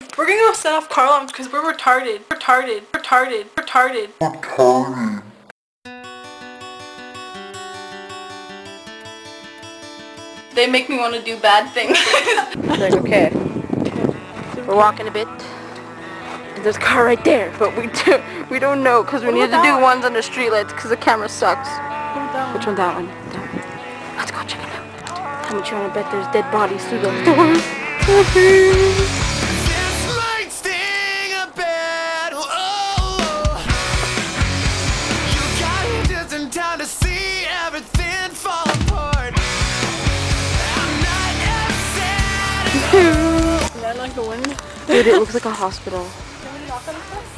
We're gonna go set off car alarms because we're retarded. They make me want to do bad things. Like, okay, we're walking a bit. And there's a car right there, but we don't know because we need to do ones under streetlights because the camera sucks. Which one? That one. That one. Let's go check it out. How much you want to bet there's dead bodies through those doors? Is that like the wind? Dude, it looks like a hospital.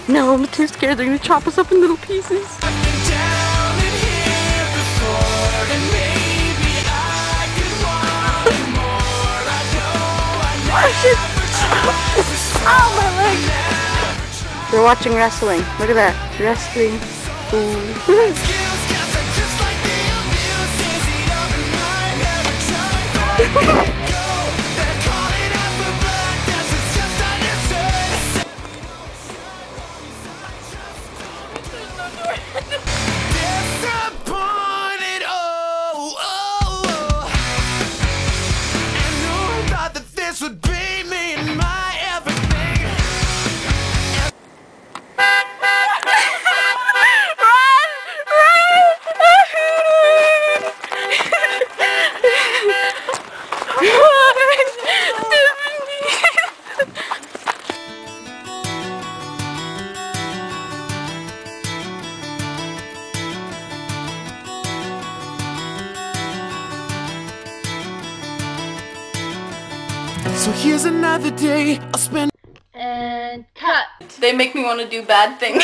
No, I'm too scared. They're gonna chop us up in little pieces. Oh shit! Oh, my leg! They're watching wrestling. Look at that. Wrestling. Ooh. So here's another day I'll spend. And cut. They make me want to do bad things.